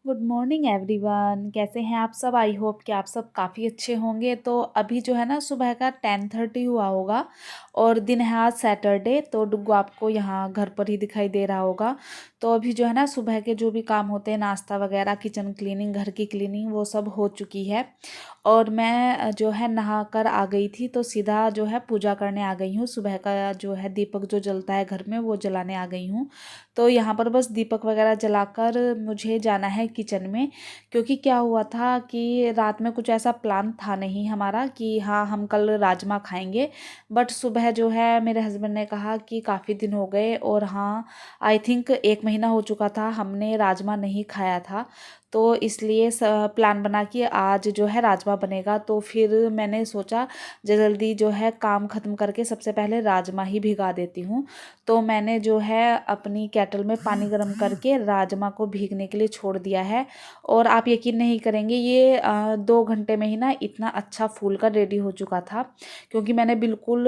Good morning everyone. कैसे हैं आप सब? आई होप कि आप सब काफ़ी अच्छे होंगे। तो अभी जो है ना सुबह का 10:30 हुआ होगा और दिन है आज सैटरडे। तो डुग्गू आपको यहाँ घर पर ही दिखाई दे रहा होगा। तो अभी जो है ना सुबह के जो भी काम होते हैं, नाश्ता वगैरह, किचन क्लीनिंग, घर की क्लीनिंग, वो सब हो चुकी है। और मैं जो है नहा कर आ गई थी, तो सीधा जो है पूजा करने आ गई हूँ। सुबह का जो है दीपक जो जलता है घर में, वो जलाने आ गई हूँ। तो यहाँ पर बस दीपक वगैरह जलाकर मुझे जाना है किचन में। क्योंकि क्या हुआ था कि रात में कुछ ऐसा प्लान था नहीं हमारा कि हाँ हम कल राजमा खाएंगे। बट सुबह जो है मेरे हस्बैंड ने कहा कि काफ़ी दिन हो गए, और हाँ आई थिंक 1 महीना हो चुका था हमने राजमा नहीं खाया था। तो इसलिए प्लान बना कि आज जो है राजमा बनेगा। तो फिर मैंने सोचा जल्दी जो है काम ख़त्म करके सबसे पहले राजमा ही भिगा देती हूँ। तो मैंने जो है अपनी केटल में पानी गर्म करके राजमा को भीगने के लिए छोड़ दिया है। और आप यकीन नहीं करेंगे, ये 2 घंटे में ही ना इतना अच्छा फूल कर रेडी हो चुका था। क्योंकि मैंने बिल्कुल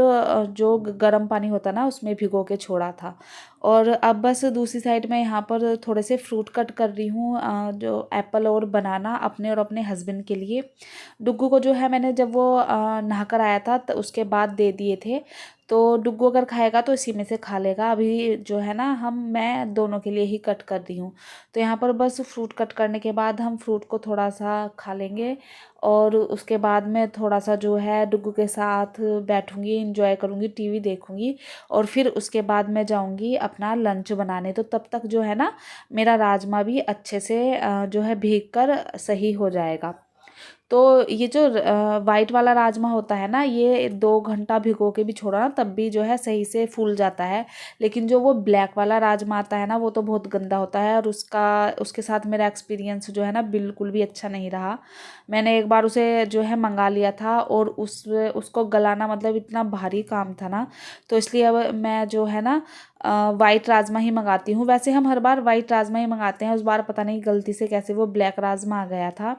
जो गर्म पानी होता ना उसमें भिगो के छोड़ा था। और अब बस दूसरी साइड में यहाँ पर थोड़े से फ्रूट कट कर रही हूँ, जो एप्पल और बनाना, अपने और अपने हस्बैंड के लिए। डुग्गू को जो है मैंने जब वो नहाकर आया था तो उसके बाद दे दिए थे। तो डुग्गू अगर खाएगा तो इसी में से खा लेगा। अभी जो है ना मैं दोनों के लिए ही कट कर रही हूँ। तो यहाँ पर बस फ्रूट कट करने के बाद हम फ्रूट को थोड़ा सा खा लेंगे। और उसके बाद में थोड़ा सा जो है डुग्गू के साथ बैठूंगी, इंजॉय करूंगी, टीवी देखूंगी। और फिर उसके बाद मैं जाऊंगी अपना लंच बनाने। तो तब तक जो है ना मेरा राजमा भी अच्छे से जो है भीग कर सही हो जाएगा। तो ये जो वाइट वाला राजमा होता है ना, ये 2 घंटा भिगो के भी छोड़ा ना तब भी जो है सही से फूल जाता है। लेकिन जो वो ब्लैक वाला राजमा आता है ना, वो तो बहुत गंदा होता है। और उसके साथ मेरा एक्सपीरियंस जो है ना बिल्कुल भी अच्छा नहीं रहा। मैंने एक बार उसे जो है मंगा लिया था, और उसको गलाना मतलब इतना भारी काम था ना। तो इसलिए अब मैं जो है ना वाइट राजमा ही मंगाती हूँ। वैसे हम हर बार वाइट राजमा ही मंगाते हैं, उस बार पता नहीं गलती से कैसे वो ब्लैक राजमा आ गया था।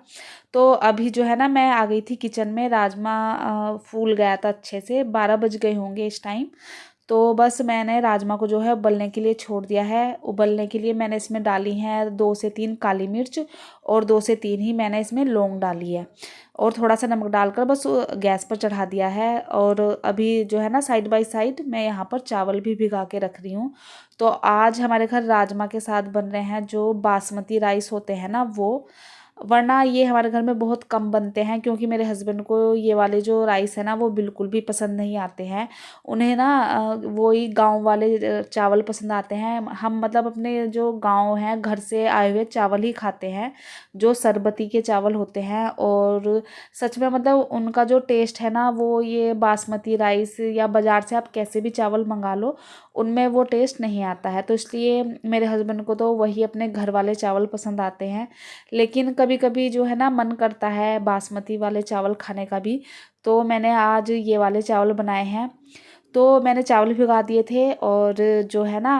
तो अभी जो है ना मैं आ गई थी किचन में। राजमा फूल गया था अच्छे से, 12 बज गए होंगे इस टाइम। तो बस मैंने राजमा को जो है उबलने के लिए छोड़ दिया है। उबलने के लिए मैंने इसमें डाली हैं 2 से 3 काली मिर्च, और 2 से 3 ही मैंने इसमें लौंग डाली है। और थोड़ा सा नमक डालकर बस गैस पर चढ़ा दिया है। और अभी जो है ना साइड बाय साइड मैं यहाँ पर चावल भी भिगा के रख रही हूँ। तो आज हमारे घर राजमा के साथ बन रहे हैं जो बासमती राइस होते हैं ना, वो। वरना ये हमारे घर में बहुत कम बनते हैं, क्योंकि मेरे हस्बैंड को ये वाले जो राइस है ना वो बिल्कुल भी पसंद नहीं आते हैं। उन्हें ना वही गांव वाले चावल पसंद आते हैं। हम मतलब अपने जो गांव है घर से आए हुए चावल ही खाते हैं, जो सरबती के चावल होते हैं। और सच में मतलब उनका जो टेस्ट है ना, वो ये बासमती राइस या बाज़ार से आप कैसे भी चावल मंगा लो, उनमें वो टेस्ट नहीं आता है। तो इसलिए मेरे हस्बैंड को तो वही अपने घर वाले चावल पसंद आते हैं। लेकिन कभी कभी जो है ना मन करता है बासमती वाले चावल खाने का भी। तो मैंने आज ये वाले चावल बनाए हैं। तो मैंने चावल भिगा दिए थे, और जो है ना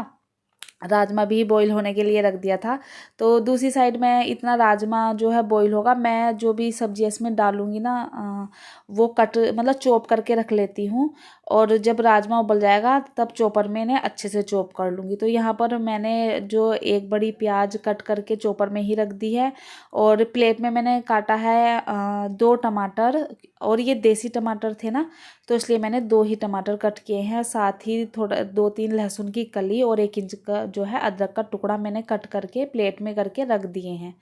राजमा भी बॉईल होने के लिए रख दिया था। तो दूसरी साइड में इतना राजमा जो है बॉईल होगा, मैं जो भी सब्जी इसमें डालूंगी ना वो कट मतलब चॉप करके रख लेती हूँ। और जब राजमा उबल जाएगा तब चॉपर में इन्हें अच्छे से चॉप कर लूँगी। तो यहाँ पर मैंने जो एक बड़ी प्याज कट करके चॉपर में ही रख दी है। और प्लेट में मैंने काटा है 2 टमाटर। और ये देसी टमाटर थे ना, तो इसलिए मैंने 2 ही टमाटर कट किए हैं। साथ ही थोड़ा 2-3 लहसुन की कली और 1 इंच का जो है अदरक का टुकड़ा मैंने कट करके प्लेट में करके रख दिए हैं।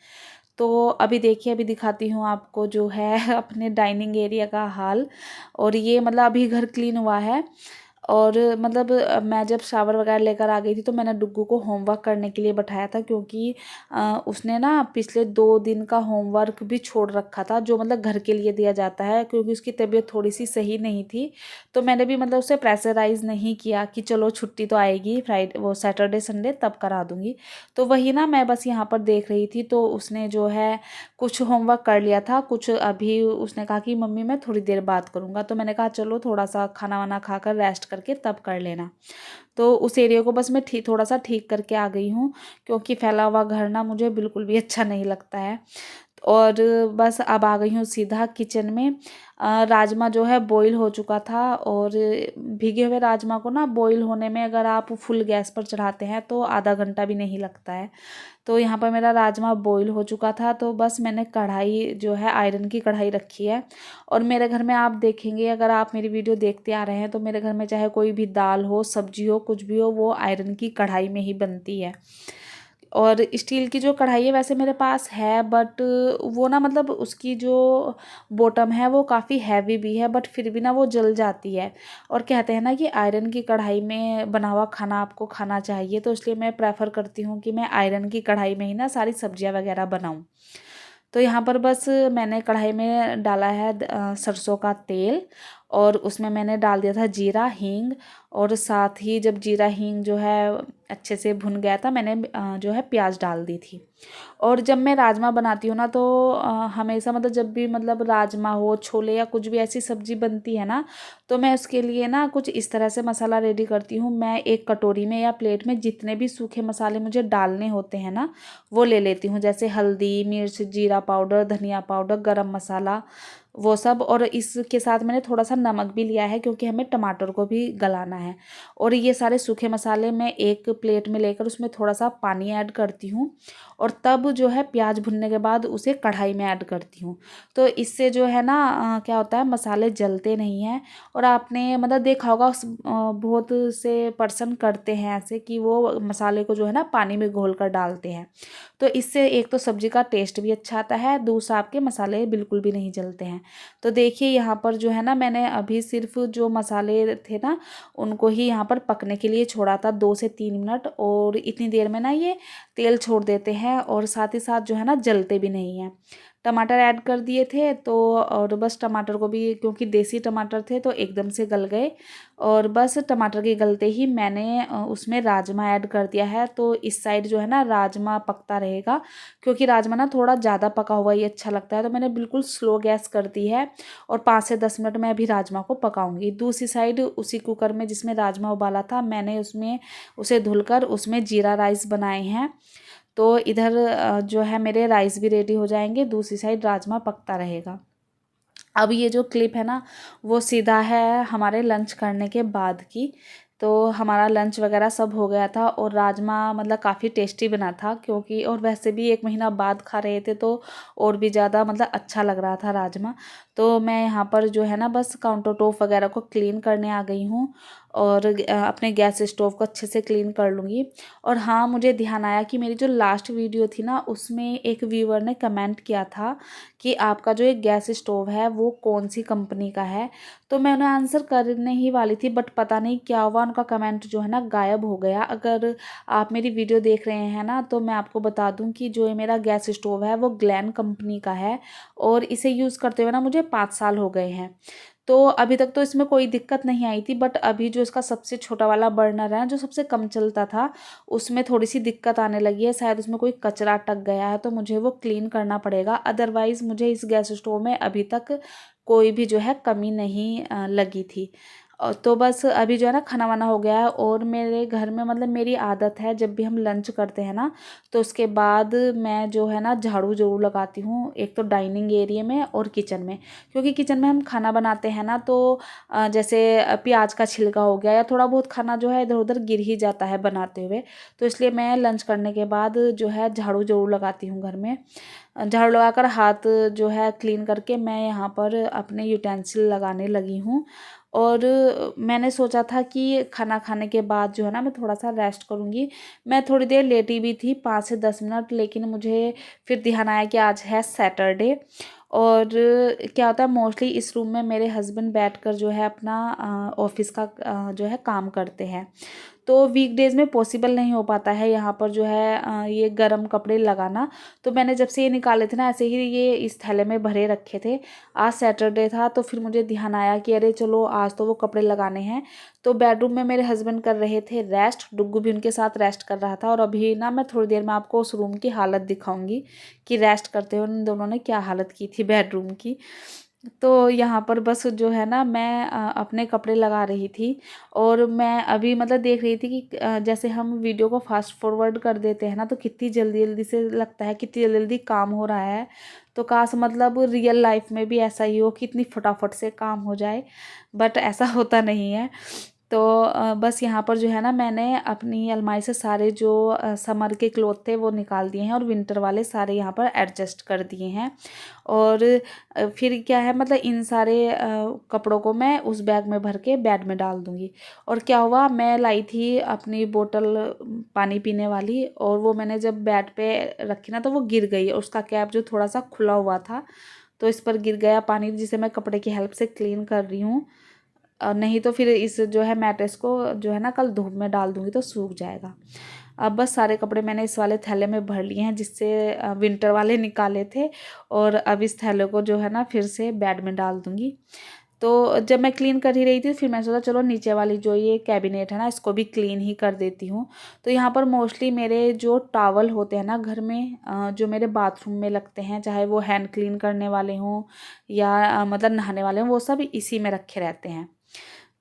तो अभी देखिए, अभी दिखाती हूँ आपको जो है अपने डाइनिंग एरिया का हाल। और ये मतलब अभी घर क्लीन हुआ है। और मतलब मैं जब शावर वगैरह लेकर आ गई थी तो मैंने डुग्गू को होमवर्क करने के लिए बैठाया था। क्योंकि उसने ना पिछले 2 दिन का होमवर्क भी छोड़ रखा था, जो मतलब घर के लिए दिया जाता है। क्योंकि उसकी तबीयत थोड़ी सी सही नहीं थी। तो मैंने भी मतलब उसे प्रेशराइज नहीं किया कि चलो छुट्टी तो आएगी फ्राइडे, वो सैटरडे संडे, तब करा दूंगी। तो वही ना मैं बस यहाँ पर देख रही थी। तो उसने जो है कुछ होमवर्क कर लिया था, कुछ अभी उसने कहा कि मम्मी मैं थोड़ी देर बात करूँगा। तो मैंने कहा चलो थोड़ा सा खाना वाना खाकर रेस्ट करके तब कर लेना। तो उस एरिया को बस मैं थोड़ा सा ठीक करके आ गई हूँ। क्योंकि फैला हुआ घर ना मुझे बिल्कुल भी अच्छा नहीं लगता है। और बस अब आ गई हूँ सीधा किचन में। राजमा जो है बॉईल हो चुका था, और भीगे हुए राजमा को ना बॉईल होने में अगर आप फुल गैस पर चढ़ाते हैं तो आधा घंटा भी नहीं लगता है। तो यहाँ पर मेरा राजमा बॉईल हो चुका था, तो बस मैंने कढ़ाई जो है आयरन की कढ़ाई रखी है। और मेरे घर में आप देखेंगे, अगर आप मेरी वीडियो देखते आ रहे हैं, तो मेरे घर में चाहे कोई भी दाल हो, सब्जी हो, कुछ भी हो, वो आयरन की कढ़ाई में ही बनती है। और स्टील की जो कढ़ाई है वैसे मेरे पास है, बट वो ना मतलब उसकी जो बॉटम है वो काफ़ी हैवी भी है, बट फिर भी ना वो जल जाती है। और कहते हैं ना कि आयरन की कढ़ाई में बना हुआ खाना आपको खाना चाहिए, तो इसलिए मैं प्रेफर करती हूँ कि मैं आयरन की कढ़ाई में ही ना सारी सब्जियाँ वगैरह बनाऊँ। तो यहाँ पर बस मैंने कढ़ाई में डाला है सरसों का तेल, और उसमें मैंने डाल दिया था जीरा, हींग, और साथ ही जब जीरा हींग जो है अच्छे से भुन गया था, मैंने जो है प्याज डाल दी थी। और जब मैं राजमा बनाती हूँ ना, तो हमेशा मतलब जब भी मतलब राजमा हो, छोले या कुछ भी ऐसी सब्जी बनती है ना, तो मैं उसके लिए ना कुछ इस तरह से मसाला रेडी करती हूँ। मैं एक कटोरी में या प्लेट में जितने भी सूखे मसाले मुझे डालने होते हैं ना, वो ले लेती हूँ, जैसे हल्दी, मिर्च, जीरा पाउडर, धनिया पाउडर, गरम मसाला, वो सब। और इसके साथ मैंने थोड़ा सा नमक भी लिया है, क्योंकि हमें टमाटर को भी गलाना है। और ये सारे सूखे मसाले मैं एक प्लेट में लेकर उसमें थोड़ा सा पानी ऐड करती हूँ, और तब जो है प्याज भुनने के बाद उसे कढ़ाई में ऐड करती हूँ। तो इससे जो है ना क्या होता है, मसाले जलते नहीं हैं। और आपने मतलब देखा होगा बहुत से पर्सन करते हैं ऐसे कि वो मसाले को जो है ना पानी में घोल कर डालते हैं। तो इससे एक तो सब्जी का टेस्ट भी अच्छा आता है, दूसरा आपके मसाले बिल्कुल भी नहीं जलते हैं। तो देखिए यहाँ पर जो है ना, मैंने अभी सिर्फ जो मसाले थे ना उनको ही यहाँ पर पकने के लिए छोड़ा था 2 से 3 मिनट। और इतनी देर में ना ये तेल छोड़ देते हैं, और साथ ही साथ जो है ना जलते भी नहीं हैं। टमाटर ऐड कर दिए थे, तो और बस टमाटर को भी, क्योंकि देसी टमाटर थे तो एकदम से गल गए। और बस टमाटर के गलते ही मैंने उसमें राजमा ऐड कर दिया है। तो इस साइड जो है ना राजमा पकता रहेगा, क्योंकि राजमा ना थोड़ा ज़्यादा पका हुआ ही अच्छा लगता है। तो मैंने बिल्कुल स्लो गैस कर दी है, और 5 से 10 मिनट में अभी राजमा को पकाऊंगी। दूसरी साइड उसी कुकर में जिसमें राजमा उबाला था, मैंने उसमें उसे धुलकर उसमें जीरा राइस बनाए हैं। तो इधर जो है मेरे राइस भी रेडी हो जाएंगे, दूसरी साइड राजमा पकता रहेगा। अब ये जो क्लिप है ना, वो सीधा है हमारे लंच करने के बाद की। तो हमारा लंच वगैरह सब हो गया था, और राजमा मतलब काफ़ी टेस्टी बना था, क्योंकि और वैसे भी 1 महीना बाद खा रहे थे तो और भी ज़्यादा मतलब अच्छा लग रहा था राजमा। तो मैं यहाँ पर जो है ना बस काउंटर टॉप वगैरह को क्लीन करने आ गई हूँ, और अपने गैस स्टोव को अच्छे से क्लीन कर लूँगी। और हाँ, मुझे ध्यान आया कि मेरी जो लास्ट वीडियो थी ना, उसमें एक व्यूअर ने कमेंट किया था कि आपका जो एक गैस स्टोव है वो कौन सी कंपनी का है। तो मैं उन्हें आंसर करने ही वाली थी, बट पता नहीं क्या हुआ, उनका कमेंट जो है ना गायब हो गया। अगर आप मेरी वीडियो देख रहे हैं ना, तो मैं आपको बता दूं कि जो ये मेरा गैस स्टोव है वो ग्लैन कंपनी का है, और इसे यूज़ करते हुए ना मुझे 5 साल हो गए हैं। तो अभी तक तो इसमें कोई दिक्कत नहीं आई थी, बट अभी जो इसका सबसे छोटा वाला बर्नर है, जो सबसे कम चलता था, उसमें थोड़ी सी दिक्कत आने लगी है। शायद उसमें कोई कचरा अटक गया है, तो मुझे वो क्लीन करना पड़ेगा। अदरवाइज़ मुझे इस गैस स्टोव में अभी तक कोई भी जो है कमी नहीं लगी थी। तो बस अभी जो है ना खाना वाना हो गया है, और मेरे घर में मतलब मेरी आदत है, जब भी हम लंच करते हैं ना, तो उसके बाद मैं जो है ना झाड़ू ज़रूर लगाती हूँ, एक तो डाइनिंग एरिया में और किचन में। क्योंकि किचन में हम खाना बनाते हैं ना, तो जैसे प्याज का छिलका हो गया या थोड़ा बहुत खाना जो है इधर उधर गिर ही जाता है बनाते हुए। तो इसलिए मैं लंच करने के बाद जो है झाड़ू ज़रूर लगाती हूँ घर में। झाड़ू लगाकर हाथ जो है क्लीन करके मैं यहाँ पर अपने यूटेंसिल लगाने लगी हूँ। और मैंने सोचा था कि खाना खाने के बाद जो है ना मैं थोड़ा सा रेस्ट करूँगी। मैं थोड़ी देर लेटी भी थी, 5 से 10 मिनट, लेकिन मुझे फिर ध्यान आया कि आज है सैटरडे। और क्या होता है, मोस्टली इस रूम में मेरे हस्बैंड बैठकर जो है अपना ऑफिस का जो है काम करते हैं। तो वीकडेज में पॉसिबल नहीं हो पाता है यहाँ पर जो है ये गर्म कपड़े लगाना। तो मैंने जब से ये निकाले थे ना, ऐसे ही ये इस थैले में भरे रखे थे। आज सैटरडे था, तो फिर मुझे ध्यान आया कि अरे चलो आज तो वो कपड़े लगाने हैं। तो बेडरूम में मेरे हस्बैंड कर रहे थे रेस्ट, डुग्गू भी उनके साथ रेस्ट कर रहा था। और अभी ना मैं थोड़ी देर में आपको उस रूम की हालत दिखाऊंगी कि रेस्ट करते हुए उन दोनों ने क्या हालत की थी बेडरूम की। तो यहाँ पर बस जो है ना मैं अपने कपड़े लगा रही थी, और मैं अभी मतलब देख रही थी कि जैसे हम वीडियो को फास्ट फॉरवर्ड कर देते हैं ना, तो कितनी जल्दी जल्दी से लगता है, कितनी जल्दी जल्दी काम हो रहा है। तो काश मतलब रियल लाइफ में भी ऐसा ही हो कि इतनी फटाफट से काम हो जाए, बट ऐसा होता नहीं है। तो बस यहाँ पर जो है ना मैंने अपनी अलमारी से सारे जो समर के क्लोथ थे वो निकाल दिए हैं, और विंटर वाले सारे यहाँ पर एडजस्ट कर दिए हैं। और फिर क्या है, मतलब इन सारे कपड़ों को मैं उस बैग में भर के बेड में डाल दूँगी। और क्या हुआ, मैं लाई थी अपनी बोतल पानी पीने वाली, और वो मैंने जब बेड पे रखी ना तो वो गिर गई, और उसका कैप जो थोड़ा सा खुला हुआ था तो इस पर गिर गया पानी, जिसे मैं कपड़े की हेल्प से क्लीन कर रही हूँ। नहीं तो फिर इस जो है मैट्रेस को जो है ना कल धूप में डाल दूँगी तो सूख जाएगा। अब बस सारे कपड़े मैंने इस वाले थैले में भर लिए हैं, जिससे विंटर वाले निकाले थे, और अब इस थैले को जो है ना फिर से बेड में डाल दूँगी। तो जब मैं क्लीन कर ही रही थी फिर मैं सोचा चलो नीचे वाली जो ये कैबिनेट है ना इसको भी क्लीन ही कर देती हूँ। तो यहाँ पर मोस्टली मेरे जो टॉवल होते हैं ना घर में, जो मेरे बाथरूम में लगते हैं, चाहे वो हैंड क्लीन करने वाले हों या मतलब नहाने वाले हों, वो सब इसी में रखे रहते हैं।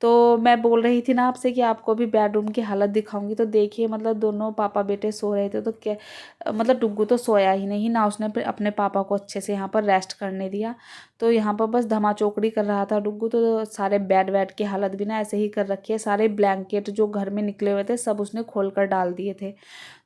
तो मैं बोल रही थी ना आपसे कि आपको भी बेडरूम की हालत दिखाऊंगी, तो देखिए मतलब दोनों पापा बेटे सो रहे थे, तो क्या मतलब डुग्गू तो सोया ही नहीं ना, उसने अपने पापा को अच्छे से यहाँ पर रेस्ट करने दिया। तो यहाँ पर बस धमा चौकड़ी कर रहा था डुग्गू, तो सारे बेड वेड की हालत भी ना ऐसे ही कर रखी है, सारे ब्लैंकेट जो घर में निकले हुए थे सब उसने खोल कर डाल दिए थे।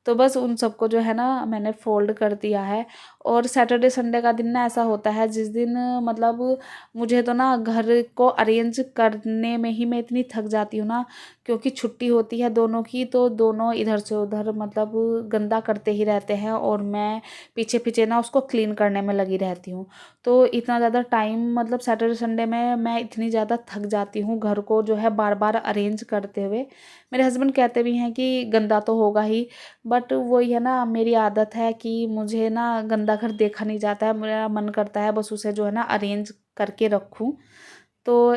तो बस उन सबको जो है ना मैंने फ़ोल्ड कर दिया है। और सैटरडे संडे का दिन ना ऐसा होता है जिस दिन मतलब मुझे तो ना घर को अरेंज करने में ही मैं इतनी थक जाती हूँ ना, क्योंकि छुट्टी होती है दोनों की, तो दोनों इधर से उधर मतलब गंदा करते ही रहते हैं, और मैं पीछे पीछे ना उसको क्लीन करने में लगी रहती हूँ। तो इतना ज़्यादा टाइम मतलब सैटरडे संडे में मैं इतनी ज़्यादा थक जाती हूँ घर को जो है बार बार अरेंज करते हुए। मेरे हस्बैंड कहते भी हैं कि गंदा तो होगा ही, बट वही है ना मेरी आदत है कि मुझे ना गंदा घर देखा नहीं जाता है, मेरा मन करता है बस उसे जो है ना अरेंज करके रखूं। तो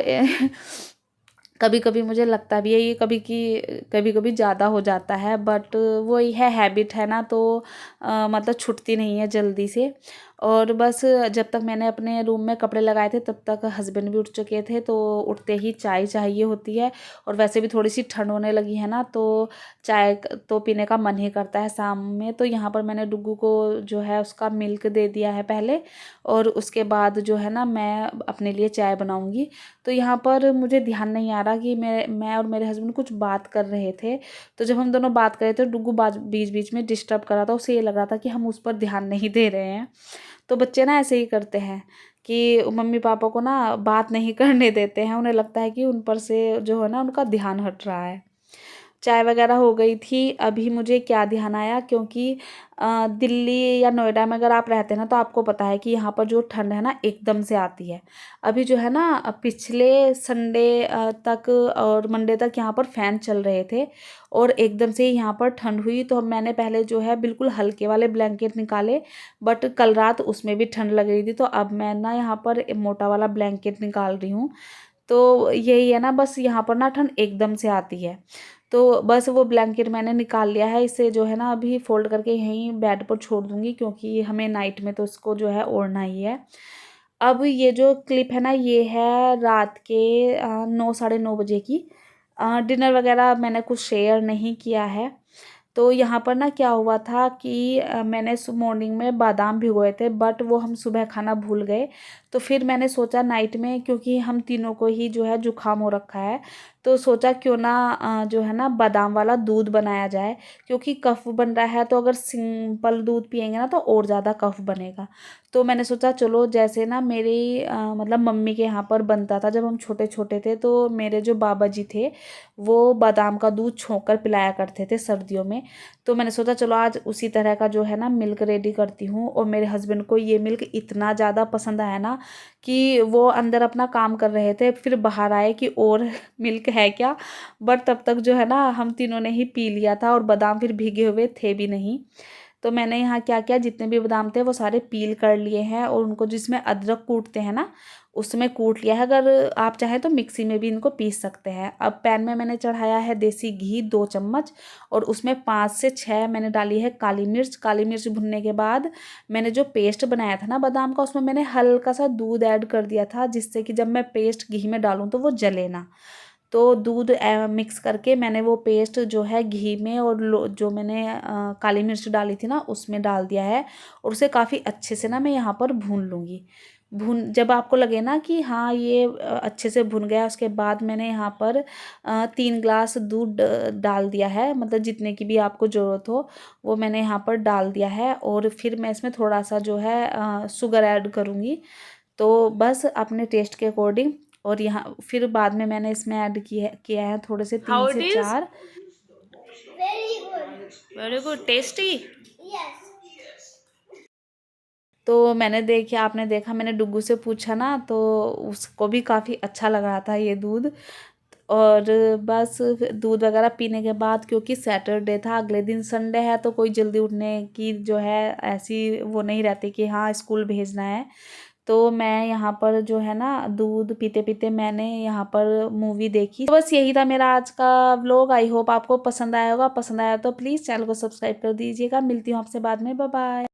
कभी कभी मुझे लगता भी है ये कभी कभी ज़्यादा हो जाता है, बट वही है हैबिट है ना, तो मतलब छूटती नहीं है जल्दी से। और बस जब तक मैंने अपने रूम में कपड़े लगाए थे तब तक हस्बैंड भी उठ चुके थे, तो उठते ही चाय चाहिए होती है, और वैसे भी थोड़ी सी ठंड होने लगी है ना, तो चाय तो पीने का मन ही करता है शाम में। तो यहाँ पर मैंने डुग्गू को जो है उसका मिल्क दे दिया है पहले, और उसके बाद जो है ना मैं अपने लिए चाय बनाऊँगी। तो यहाँ पर मुझे ध्यान नहीं आ रहा कि मैं और मेरे हस्बैंड कुछ बात कर रहे थे, तो जब हम दोनों बात कर रहे थे डुग्गू बीच बीच में डिस्टर्ब कर रहा था, उसे ये लग रहा था कि हम उस पर ध्यान नहीं दे रहे हैं। तो बच्चे ना ऐसे ही करते हैं कि मम्मी पापा को ना बात नहीं करने देते हैं, उन्हें लगता है कि उन पर से जो है ना उनका ध्यान हट रहा है। चाय वगैरह हो गई थी। अभी मुझे क्या ध्यान आया, क्योंकि दिल्ली या नोएडा में अगर आप रहते हैं ना तो आपको पता है कि यहाँ पर जो ठंड है ना एकदम से आती है। अभी जो है ना पिछले संडे तक और मंडे तक यहाँ पर फ़ैन चल रहे थे, और एकदम से ही यहाँ पर ठंड हुई, तो मैंने पहले जो है बिल्कुल हल्के वाले ब्लैंकेट निकाले, बट कल रात उसमें भी ठंड लग रही थी, तो अब मैं ना यहाँ पर मोटा वाला ब्लैंकेट निकाल रही हूँ। तो यही है ना, बस यहाँ पर ना ठंड एकदम से आती है। तो बस वो ब्लैंकेट मैंने निकाल लिया है, इसे जो है ना अभी फ़ोल्ड करके यहीं बेड पर छोड़ दूँगी, क्योंकि हमें नाइट में तो इसको जो है ओढ़ना ही है। अब ये जो क्लिप है ना ये है रात के 9 साढ़े 9 बजे की। डिनर वगैरह मैंने कुछ शेयर नहीं किया है। तो यहाँ पर ना क्या हुआ था कि मैंने मॉर्निंग में बादाम भिगोए थे, बट वो हम सुबह खाना भूल गए। तो फिर मैंने सोचा नाइट में, क्योंकि हम तीनों को ही जो है जुकाम हो रखा है, तो सोचा क्यों ना जो है ना बादाम वाला दूध बनाया जाए, क्योंकि कफ बन रहा है, तो अगर सिंपल दूध पियेंगे ना तो और ज़्यादा कफ बनेगा। तो मैंने सोचा चलो, जैसे ना मेरी मतलब मम्मी के यहाँ पर बनता था जब हम छोटे छोटे थे, तो मेरे जो बाबा जी थे वो बादाम का दूध छोंक कर पिलाया करते थे सर्दियों में। तो मैंने सोचा चलो आज उसी तरह का जो है ना मिल्क रेडी करती हूँ। और मेरे हस्बैंड को ये मिल्क इतना ज़्यादा पसंद आया ना कि वो अंदर अपना काम कर रहे थे, फिर बाहर आए कि और मिल्क है क्या, बट तब तक जो है ना हम तीनों ने ही पी लिया था, और बादाम फिर भीगे हुए थे भी नहीं। तो मैंने यहाँ क्या किया, जितने भी बादाम थे वो सारे पील कर लिए हैं और उनको जिसमें अदरक कूटते हैं ना उसमें कूट लिया है। अगर आप चाहें तो मिक्सी में भी इनको पीस सकते हैं। अब पैन में मैंने चढ़ाया है देसी घी 2 चम्मच और उसमें 5 से 6 मैंने डाली है काली मिर्च। काली मिर्च भुनने के बाद मैंने जो पेस्ट बनाया था ना बादाम का, उसमें मैंने हल्का सा दूध ऐड कर दिया था, जिससे कि जब मैं पेस्ट घी में डालूँ तो वो जले ना। तो दूध मिक्स करके मैंने वो पेस्ट जो है घी में और जो मैंने काली मिर्च डाली थी ना उसमें डाल दिया है और उसे काफ़ी अच्छे से ना मैं यहाँ पर भून लूँगी। भून जब आपको लगे ना कि हाँ ये अच्छे से भुन गया, उसके बाद मैंने यहाँ पर 3 ग्लास दूध डाल दिया है, मतलब जितने की भी आपको ज़रूरत हो वो मैंने यहाँ पर डाल दिया है। और फिर मैं इसमें थोड़ा सा जो है शुगर ऐड करूँगी, तो बस अपने टेस्ट के अकॉर्डिंग। और यहाँ फिर बाद में मैंने इसमें ऐड किया है थोड़े से 3 से 4। Very good, tasty. तो मैंने देखा, आपने देखा, मैंने डुग्गू से पूछा ना तो उसको भी काफ़ी अच्छा लग रहा था ये दूध। और बस दूध वगैरह पीने के बाद, क्योंकि सैटरडे था, अगले दिन संडे है, तो कोई जल्दी उठने की जो है ऐसी वो नहीं रहती कि हाँ स्कूल भेजना है। तो मैं यहाँ पर जो है ना दूध पीते पीते मैंने यहाँ पर मूवी देखी। तो बस यही था मेरा आज का व्लॉग। आई होप आपको पसंद आया होगा। पसंद आया तो प्लीज़ चैनल को सब्सक्राइब कर दीजिएगा। मिलती हूँ आपसे बाद में। Bye bye.